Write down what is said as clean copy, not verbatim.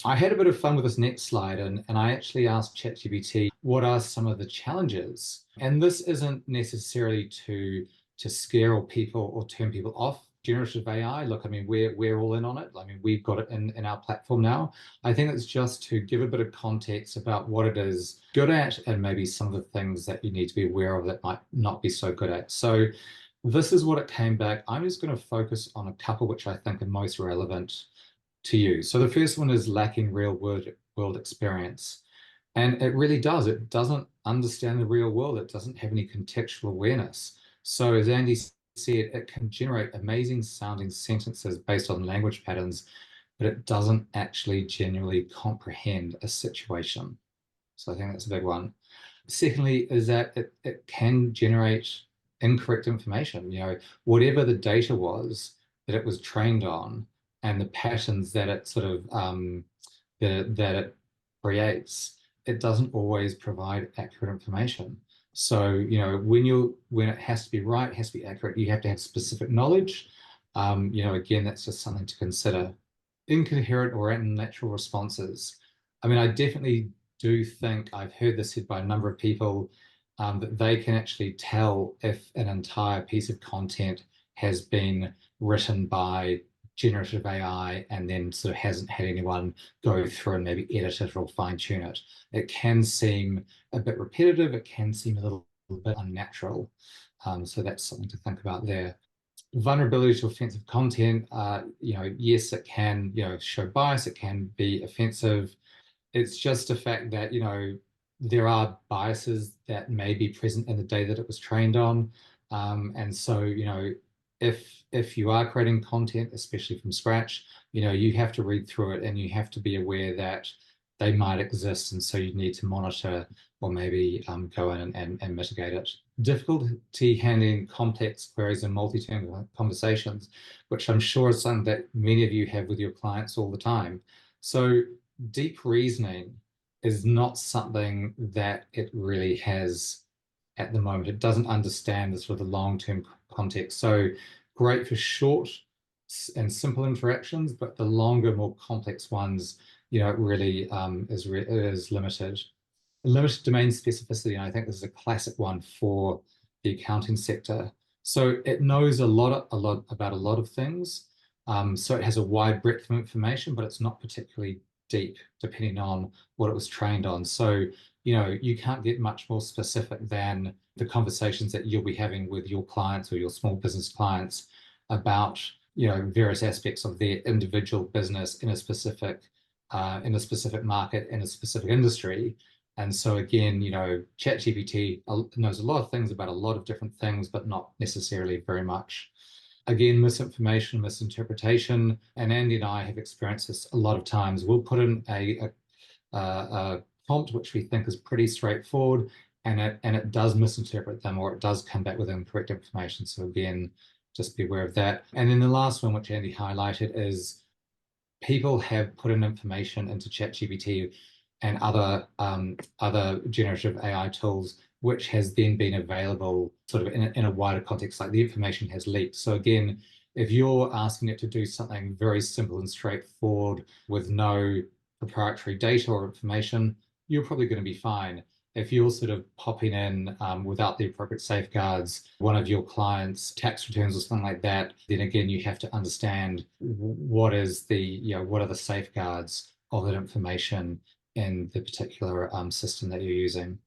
I had a bit of fun with this next slide, and I actually asked ChatGPT what are some of the challenges. And this isn't necessarily to scare or people or turn people off generative AI. Look, I mean, we're all in on it. I mean, we've got it in our platform now. I think it's just to give a bit of context about what it is good at and maybe some of the things that you need to be aware of that might not be so good at. So this is what it came back. I'm just going to focus on a couple which I think are most relevant to you. So the first one is lacking world experience. And it really does. It doesn't understand the real world. It doesn't have any contextual awareness. So as Andy said, it can generate amazing sounding sentences based on language patterns, but it doesn't actually genuinely comprehend a situation. So I think that's a big one. Secondly, is that it can generate incorrect information. Whatever the data was that it was trained on and the patterns that it sort of that it creates, it doesn't always provide accurate information. So, when it has to be right, it has to be accurate, you have to have specific knowledge. Again, that's just something to consider. Incoherent or unnatural responses. I mean, I definitely do think I've heard this said by a number of people that they can actually tell if an entire piece of content has been written by generative AI and then sort of hasn't had anyone go through and maybe edit it or fine tune it. It can seem a bit repetitive. It can seem a little bit unnatural. So that's something to think about there. Vulnerability to offensive content. Yes, it can, show bias. It can be offensive. It's just a fact that, there are biases that may be present in the data that it was trained on. And so, if you are creating content, especially from scratch, you have to read through it and you have to be aware that they might exist. And so you need to monitor or maybe go in and mitigate it. Difficulty handling complex queries and multi-turn conversations, which I'm sure is something that many of you have with your clients all the time. So deep reasoning is not something that it really has at the moment. It doesn't understand the sort of the long-term context. So great for short and simple interactions, but the longer, more complex ones, it really is limited. Limited domain specificity, and I think this is a classic one for the accounting sector. So it knows a lot about a lot of things. So it has a wide breadth of information, but it's not particularly deep, depending on what it was trained on. So, you can't get much more specific than the conversations that you'll be having with your clients or your small business clients about, various aspects of their individual business in a specific market, in a specific industry. And so again, ChatGPT knows a lot of things about a lot of different things, but not necessarily very much. Again, misinformation, misinterpretation, and Andy and I have experienced this a lot of times. We'll put in a prompt which we think is pretty straightforward, and it does misinterpret them, or it does come back with incorrect information. So again, just be aware of that. And then the last one, which Andy highlighted, is people have put in information into ChatGPT and other generative AI tools, which has then been available sort of in a wider context, like the information has leaked. So again, if you're asking it to do something very simple and straightforward with no proprietary data or information, you're probably going to be fine. If you're sort of popping in without the appropriate safeguards, one of your clients' tax returns or something like that, then again, you have to understand what are the safeguards of that information in the particular system that you're using.